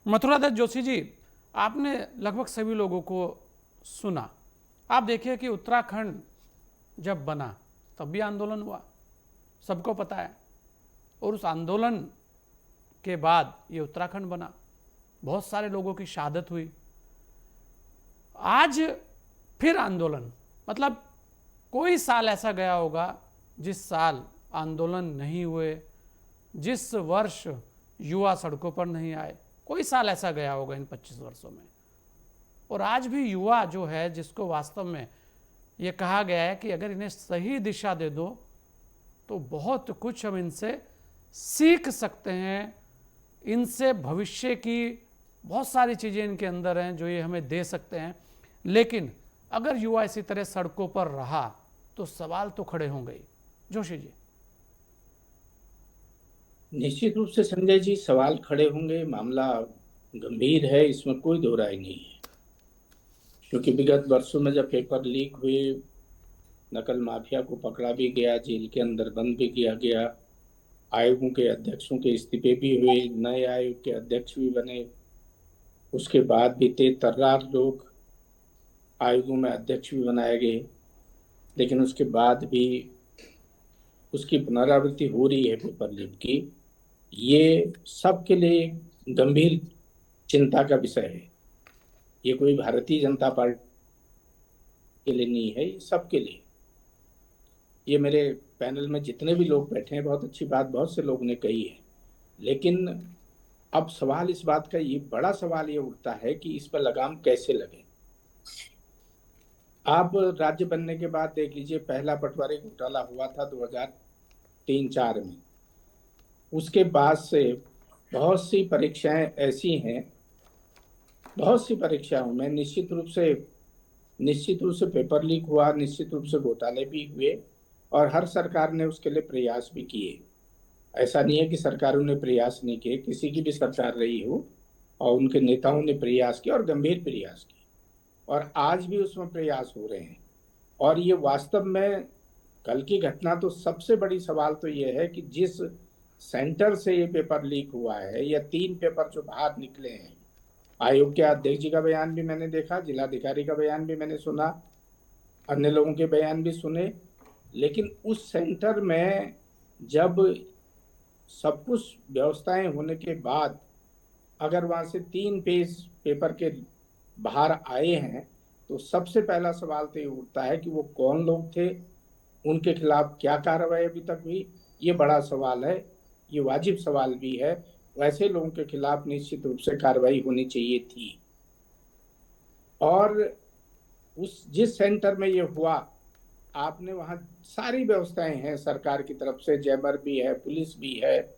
मथुरादत्त जोशी जी, आपने लगभग सभी लोगों को सुना। आप देखिए कि उत्तराखंड जब बना तब भी आंदोलन हुआ, सबको पता है। और उस आंदोलन के बाद ये उत्तराखंड बना, बहुत सारे लोगों की शहादत हुई। आज फिर आंदोलन, मतलब कोई साल ऐसा गया होगा जिस साल आंदोलन नहीं हुए, जिस वर्ष युवा सड़कों पर नहीं आए, कोई साल ऐसा गया होगा इन 25 वर्षों में। और आज भी युवा जो है, जिसको वास्तव में ये कहा गया है कि अगर इन्हें सही दिशा दे दो तो बहुत कुछ हम इनसे सीख सकते हैं, इनसे भविष्य की बहुत सारी चीज़ें इनके अंदर हैं जो ये हमें दे सकते हैं। लेकिन अगर युवा इसी तरह सड़कों पर रहा तो सवाल तो खड़े होंगे ही। जोशी जी। निश्चित रूप से संजय जी, सवाल खड़े होंगे। मामला गंभीर है, इसमें कोई दो राय नहीं है। क्योंकि विगत वर्षों में जब पेपर लीक हुए, नकल माफिया को पकड़ा भी गया, जेल के अंदर बंद भी किया गया, आयोगों के अध्यक्षों के इस्तीफे भी हुए, नए आयोग के अध्यक्ष भी बने। उसके बाद भी 33 लोग आयोगों में अध्यक्ष भी बनाए गए। लेकिन उसके बाद भी उसकी पुनरावृत्ति हो रही है पेपर लीक की। ये सबके लिए गंभीर चिंता का विषय है। ये कोई भारतीय जनता पार्टी के लिए नहीं है, ये सबके लिए। ये मेरे पैनल में जितने भी लोग बैठे हैं, बहुत अच्छी बात बहुत से लोगों ने कही है। लेकिन अब सवाल इस बात का, ये बड़ा सवाल ये उठता है कि इस पर लगाम कैसे लगे। आप राज्य बनने के बाद देख लीजिए, पहला पटवारी घोटाला हुआ था 2003-04 में। उसके बाद से बहुत सी परीक्षाएं ऐसी हैं, बहुत सी परीक्षाओं में निश्चित रूप से पेपर लीक हुआ, निश्चित रूप से घोटाले भी हुए, और हर सरकार ने उसके लिए प्रयास भी किए। ऐसा नहीं है कि सरकारों ने प्रयास नहीं किए, किसी की भी सरकार रही हो और उनके नेताओं ने प्रयास किया और गंभीर प्रयास किए, और आज भी उसमें प्रयास हो रहे हैं। और ये वास्तव में कल की घटना, तो सबसे बड़ी सवाल तो ये है कि जिस सेंटर से ये पेपर लीक हुआ है, या 3 पेपर जो बाहर निकले हैं, आयोग के अध्यक्ष जी का बयान भी मैंने देखा, जिलाधिकारी का बयान भी मैंने सुना, अन्य लोगों के बयान भी सुने। लेकिन उस सेंटर में जब सब कुछ व्यवस्थाएं होने के बाद अगर वहां से 3 पेज पेपर के बाहर आए हैं, तो सबसे पहला सवाल तो ये उठता है कि वो कौन लोग थे, उनके खिलाफ क्या कार्रवाई अभी तक हुई। ये बड़ा सवाल है, ये वाजिब सवाल भी है। वैसे लोगों के खिलाफ निश्चित रूप से कार्रवाई होनी चाहिए थी। और उस जिस सेंटर में ये हुआ, आपने वहां सारी व्यवस्थाएं हैं सरकार की तरफ से, जैमर भी है, पुलिस भी है।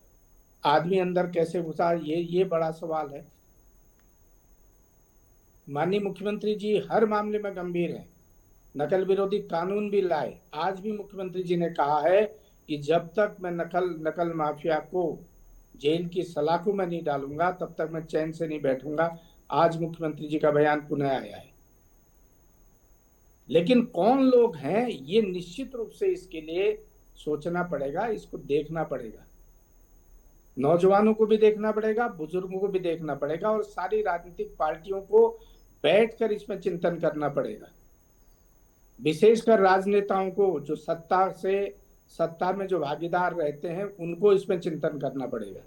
आदमी अंदर कैसे घुसा, ये बड़ा सवाल है। माननीय मुख्यमंत्री जी हर मामले में गंभीर हैं, नकल विरोधी कानून भी लाए। आज भी मुख्यमंत्री जी ने कहा है कि जब तक मैं नकल माफिया को जेल की सलाखों में नहीं डालूंगा, तब तक मैं चैन से नहीं बैठूंगा। आज मुख्यमंत्री जी का बयान पुनः आया है। लेकिन कौन लोग हैं, ये निश्चित रूप से इसके लिए सोचना पड़ेगा, इसको देखना पड़ेगा। नौजवानों को भी देखना पड़ेगा, बुजुर्गों को भी देखना पड़ेगा, और सारी राजनीतिक पार्टियों को बैठकर इसमें चिंतन करना पड़ेगा। विशेषकर राजनेताओं को, जो सत्ता में जो भागीदार रहते हैं, उनको इसमें चिंतन करना पड़ेगा।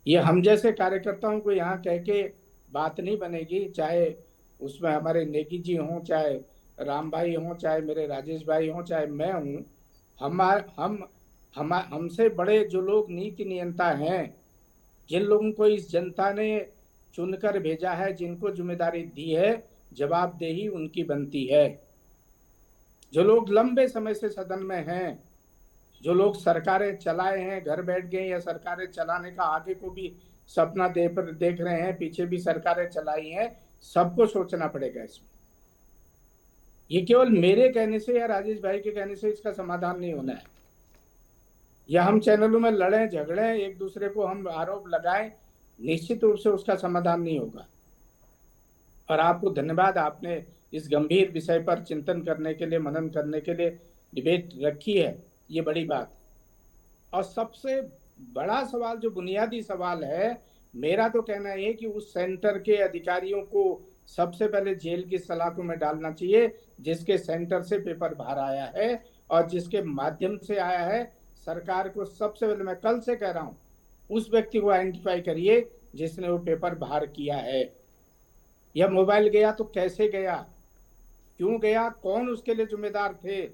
ये हम जैसे कार्यकर्ताओं को यहाँ कह के बात नहीं बनेगी, चाहे उसमें हमारे नेगी जी हों, चाहे राम भाई हों, चाहे मेरे राजेश भाई हों, चाहे मैं हूँ। हमसे बड़े जो लोग नीति नियंता हैं, जिन लोगों को इस जनता ने चुनकर भेजा है, जिनको जिम्मेदारी दी है, जवाबदेही उनकी बनती है। जो लोग लंबे समय से सदन में हैं, जो लोग सरकारें चलाए हैं, घर बैठ गए, या सरकारें चलाने का आगे को भी सपना देख रहे हैं, पीछे भी सरकारें चलाई हैं, सबको सोचना पड़ेगा इसमें। ये केवल मेरे कहने से या राजेश भाई के कहने से इसका समाधान नहीं होना है, या हम चैनलों में लड़ें झगड़ें, एक दूसरे को हम आरोप लगाएं, निश्चित रूप से उसका समाधान नहीं होगा। और आपको धन्यवाद, आपने इस गंभीर विषय पर चिंतन करने के लिए, मनन करने के लिए डिबेट रखी है, ये बड़ी बात। और सबसे बड़ा सवाल, जो बुनियादी सवाल है, मेरा तो कहना है कि उस सेंटर के अधिकारियों को सबसे पहले जेल की सलाखों में डालना चाहिए, जिसके सेंटर से पेपर बाहर आया है और जिसके माध्यम से आया है। सरकार को सबसे पहले, मैं कल से कह रहा हूं, उस व्यक्ति को आइडेंटिफाई करिए जिसने वो पेपर बाहर किया है। यह मोबाइल गया तो कैसे गया, क्यों गया, कौन उसके लिए जिम्मेदार थे।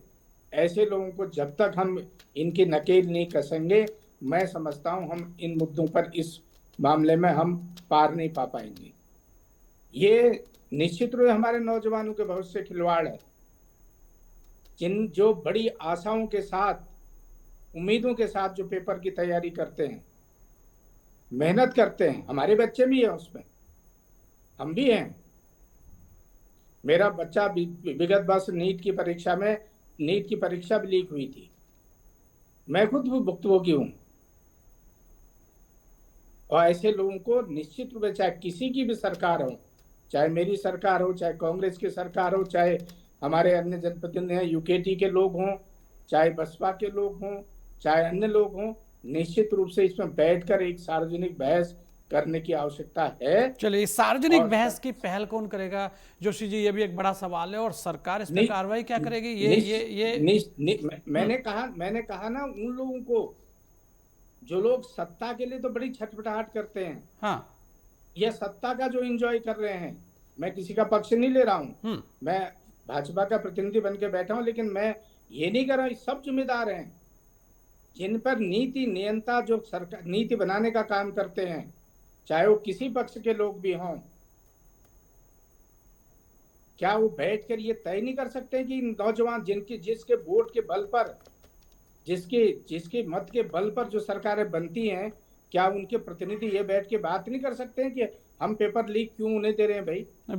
ऐसे लोगों को जब तक हम इनकी नकेल नहीं कसेंगे, मैं समझता हूं हम इन मुद्दों पर, इस मामले में हम पार नहीं पा पाएंगे। ये निश्चित रूप से हमारे नौजवानों के भविष्य से खिलवाड़ है, जो बड़ी आशाओं के साथ, उम्मीदों के साथ जो पेपर की तैयारी करते हैं, मेहनत करते हैं। हमारे बच्चे भी हैं उसमें, हम भी हैं। मेरा बच्चा विगत वर्ष नीट की परीक्षा भी लीक हुई थी, मैं खुद भी भुक्तभोगी हूं। और ऐसे लोगों को निश्चित रूप से, चाहे किसी की भी सरकार हो, चाहे मेरी सरकार हो, चाहे कांग्रेस की सरकार हो, चाहे हमारे अन्य जनप्रतिनिधि हैं, यूकेटी के लोग हों, चाहे बसपा के लोग हों, चाहे अन्य लोग हों, निश्चित रूप से इसमें बैठकर एक सार्वजनिक बहस करने की आवश्यकता है। चलिए, सार्वजनिक और बहस की पहल कौन करेगा जोशी जी, ये भी एक बड़ा सवाल है। और सरकार इस पर नि, कार्रवाई क्या करेगी? मैंने कहा ना, उन लोगों को जो लोग सत्ता के लिए तो बड़ी छटपटाहट करते हैं, हाँ, यह सत्ता का जो एंजॉय कर रहे हैं, मैं किसी का पक्ष नहीं ले रहा हूं, मैं भाजपा का प्रतिनिधि बन के बैठा हूं, लेकिन मैं ये नहीं कर रहा हूं। सब जिम्मेदार हैं जिन पर नीति नियंता, जो सरकार नीति बनाने का काम करते हैं, चाहे वो किसी पक्ष के लोग भी हों, क्या वो बैठकर ये तय नहीं कर सकते कि नौजवान जिसके वोट के बल पर, जिसके मत के बल पर जो सरकारें बनती हैं, क्या उनके प्रतिनिधि ये बैठ के बात नहीं कर सकते हैं कि हम पेपर लीक क्यों उन्हें दे रहे हैं भाई?